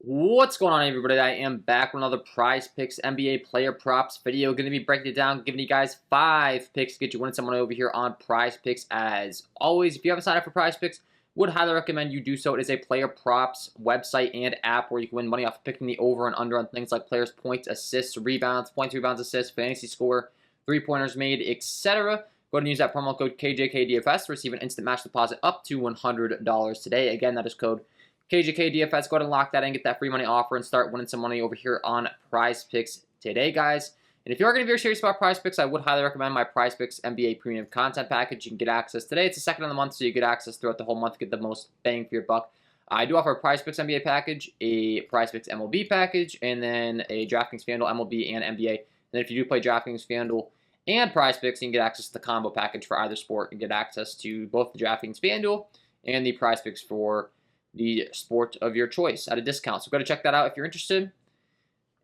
What's going on, everybody? I am back with another Prize Picks NBA player props video. Going to be breaking it down, giving you guys 5 picks to get you winning some money over here on Prize Picks. As always, if you haven't signed up for Prize Picks, would highly recommend you do so. It is a player props website and app where you can win money off of picking the over and under on things like players' points, assists, rebounds, assists, fantasy score, three-pointers made, etc. Go ahead and use that promo code KJK DFS to receive an instant match deposit up to $100 today. Again, that is code KJK DFS. Go ahead and lock that in, get that free money offer, and start winning some money over here on Prize Picks today, guys. And if you are going to be very serious about Prize Picks, I would highly recommend my Prize Picks NBA Premium Content Package. You can get access today. It's the second of the month, so you get access throughout the whole month to get the most bang for your buck. I do offer a Prize Picks NBA package, a Prize Picks MLB package, and then a DraftKings FanDuel MLB and NBA. And then if you do play DraftKings FanDuel and Prize Picks, you can get access to the combo package for either sport and get access to both the DraftKings FanDuel and the Prize Picks for the sport of your choice at a discount. So go to check that out if you're interested.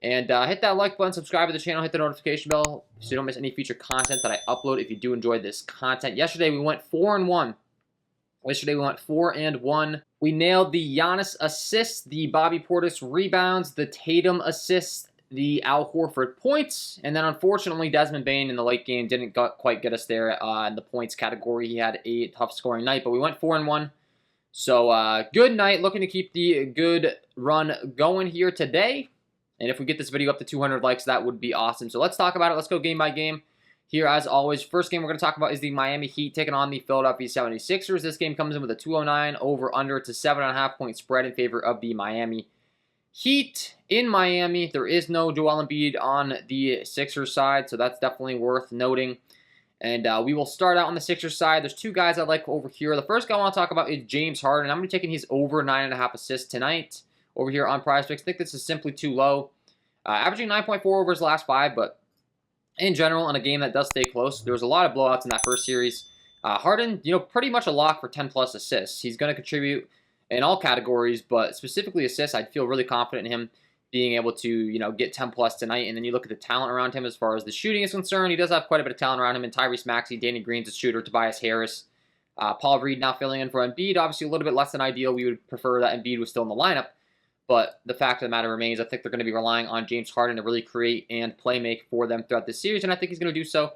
And hit that like button, subscribe to the channel, hit the notification bell so you don't miss any future content that I upload if you do enjoy this content. Yesterday we went 4-1. We nailed the Giannis assists, the Bobby Portis rebounds, the Tatum assists, the Al Horford points, and then unfortunately Desmond Bane in the late game didn't quite get us there in the points category. He had a tough scoring night, but we went 4-1. So, good night. Looking to keep the good run going here today. And if we get this video up to 200 likes, that would be awesome. So, let's talk about it. Let's go game by game here, as always. First game we're going to talk about is the Miami Heat taking on the Philadelphia 76ers. This game comes in with a 209 over-under to 7.5-point spread in favor of the Miami Heat. In Miami, there is no Joel Embiid on the Sixers side, so that's definitely worth noting. And we will start out on the Sixers side. There's two guys I like over here. The first guy I want to talk about is James Harden. I'm going to be taking his over 9.5 assists tonight over here on Prize Picks. I think this is simply too low. Averaging 9.4 over his last 5, but in general, in a game that does stay close, there was a lot of blowouts in that first series. Harden, pretty much a lock for 10-plus assists. He's going to contribute in all categories, but specifically assists, I'd feel really confident in him being able to, get 10-plus tonight. And then you look at the talent around him as far as the shooting is concerned. He does have quite a bit of talent around him. And Tyrese Maxey, Danny Green's a shooter, Tobias Harris. Paul Reed now filling in for Embiid. Obviously a little bit less than ideal. We would prefer that Embiid was still in the lineup. But the fact of the matter remains, I think they're going to be relying on James Harden to really create and play make for them throughout this series. And I think he's going to do so.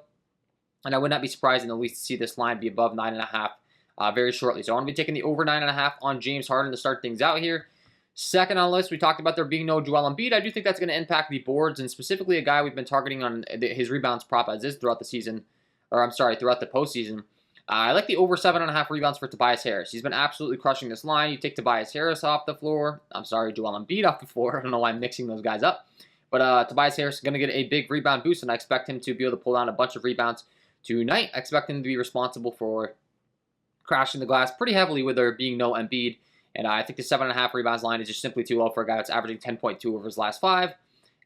And I would not be surprised in the least to see this line be above 9.5 very shortly. So I'm going to be taking the over 9.5 on James Harden to start things out here. Second on the list, we talked about there being no Joel Embiid. I do think that's going to impact the boards, and specifically a guy we've been targeting on his rebounds prop as is throughout the season, throughout the postseason. I like the over 7.5 rebounds for Tobias Harris. He's been absolutely crushing this line. You take Tobias Harris off the floor. Joel Embiid off the floor. I don't know why I'm mixing those guys up. But Tobias Harris is going to get a big rebound boost, and I expect him to be able to pull down a bunch of rebounds tonight. I expect him to be responsible for crashing the glass pretty heavily with there being no Embiid. And I think the 7.5 rebounds line is just simply too low for a guy that's averaging 10.2 over his last 5.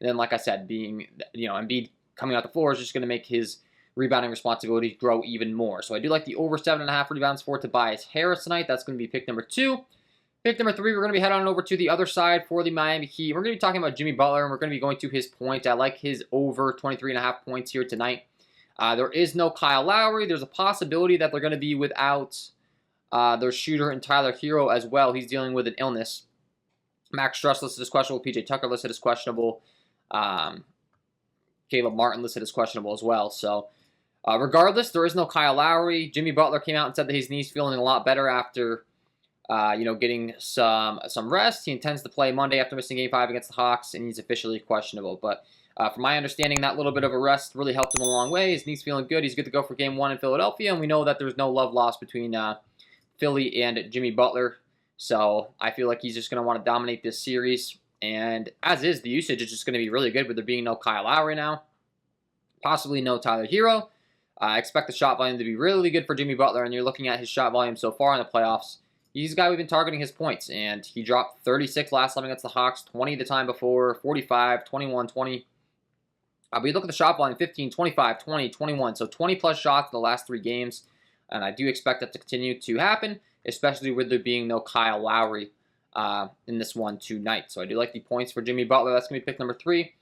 And then, like I said, being, Embiid coming out the floor is just going to make his rebounding responsibility grow even more. So I do like the over 7.5 rebounds for Tobias Harris tonight. That's going to be pick number 2. Pick number 3, we're going to be heading on over to the other side for the Miami Heat. We're going to be talking about Jimmy Butler, and we're going to be going to his point. I like his over 23.5 points here tonight. There is no Kyle Lowry. There's a possibility that they're going to be without their shooter and Tyler Hero as well. He's dealing with an illness. Max Struss listed as questionable. PJ Tucker listed as questionable. Caleb Martin listed as questionable as well. So regardless, there is no Kyle Lowry. Jimmy Butler came out and said that his knee's feeling a lot better after getting some rest. He intends to play Monday after missing Game 5 against the Hawks, and he's officially questionable. But from my understanding, that little bit of a rest really helped him a long way. His knee's feeling good. He's good to go for Game 1 in Philadelphia, and we know that there's no love lost between Philly and Jimmy Butler. So I feel like he's just going to want to dominate this series. And as is, the usage is just going to be really good with there being no Kyle Lowry now. Possibly no Tyler Hero. I expect the shot volume to be really good for Jimmy Butler. And you're looking at his shot volume so far in the playoffs. He's the guy we've been targeting his points. And he dropped 36 last time against the Hawks, 20 the time before, 45, 21, 20. But you look at the shot volume, 15, 25, 20, 21. So 20-plus shots in the last 3 games. And I do expect that to continue to happen, especially with there being no Kyle Lowry in this one tonight. So I do like the points for Jimmy Butler. That's going to be pick number 3.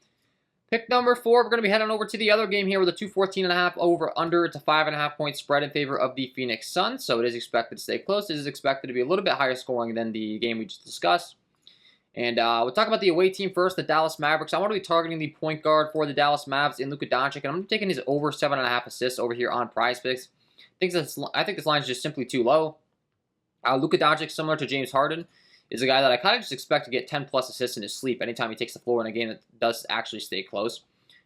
Pick number 4, we're going to be heading over to the other game here with a 214.5 over under. It's a 5.5 point spread in favor of the Phoenix Suns. So it is expected to stay close. It is expected to be a little bit higher scoring than the game we just discussed. And we'll talk about the away team first, the Dallas Mavericks. I want to be targeting the point guard for the Dallas Mavs in Luka Doncic, and I'm taking his over 7.5 assists over here on Prizepicks. I think this line is just simply too low. Luka Doncic, similar to James Harden, is a guy that I kind of just expect to get 10-plus assists in his sleep anytime he takes the floor in a game that does actually stay close.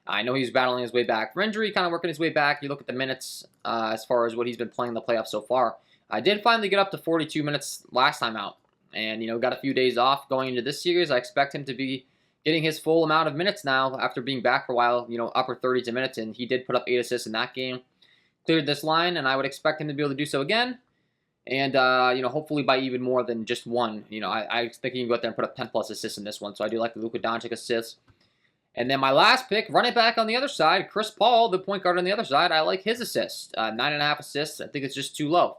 I know he's battling his way back from injury, kind of working his way back. You look at the minutes as far as what he's been playing in the playoffs so far. I did finally get up to 42 minutes last time out. And, got a few days off going into this series. I expect him to be getting his full amount of minutes now after being back for a while, upper 30s minutes. And he did put up 8 assists in that game. Cleared this line, and I would expect him to be able to do so again. And, hopefully by even more than just one. I think he can go out there and put up 10-plus assists in this one. So I do like the Luka Doncic assists. And then my last pick, running back on the other side, Chris Paul, the point guard on the other side. I like his assists. 9.5 assists. I think it's just too low.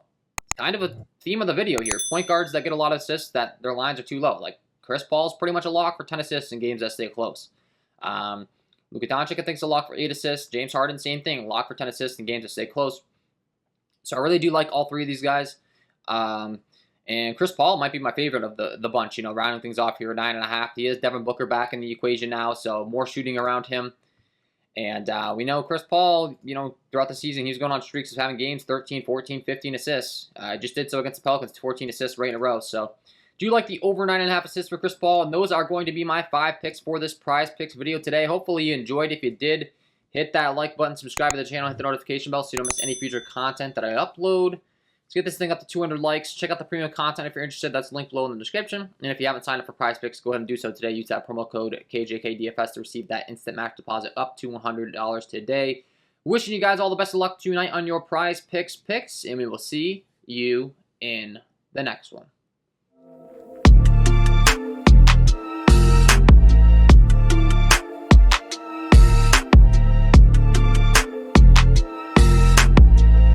Kind of a theme of the video here. Point guards that get a lot of assists, that their lines are too low. Like, Chris Paul's pretty much a lock for 10 assists in games that stay close. Luka Doncic, I think, is a lock for 8 assists. James Harden, same thing. Lock for 10 assists in games that stay close. So I really do like all three of these guys. And Chris Paul might be my favorite of the bunch, rounding things off here, 9.5. He is Devin Booker back in the equation now, so more shooting around him. And we know Chris Paul, throughout the season, he was going on streaks of having games, 13, 14, 15 assists. Just did so against the Pelicans, 14 assists right in a row. So do you like the over 9.5 assists for Chris Paul? And those are going to be my 5 picks for this Prizepicks video today. Hopefully you enjoyed. If you did, hit that like button, subscribe to the channel, hit the notification bell so you don't miss any future content that I upload. Let's get this thing up to 200 likes. Check out the premium content if you're interested. That's linked below in the description. And if you haven't signed up for Prizepicks, go ahead and do so today. Use that promo code KJK DFS to receive that instant match deposit up to $100 today. Wishing you guys all the best of luck tonight on your Prizepicks picks, and we will see you in the next one.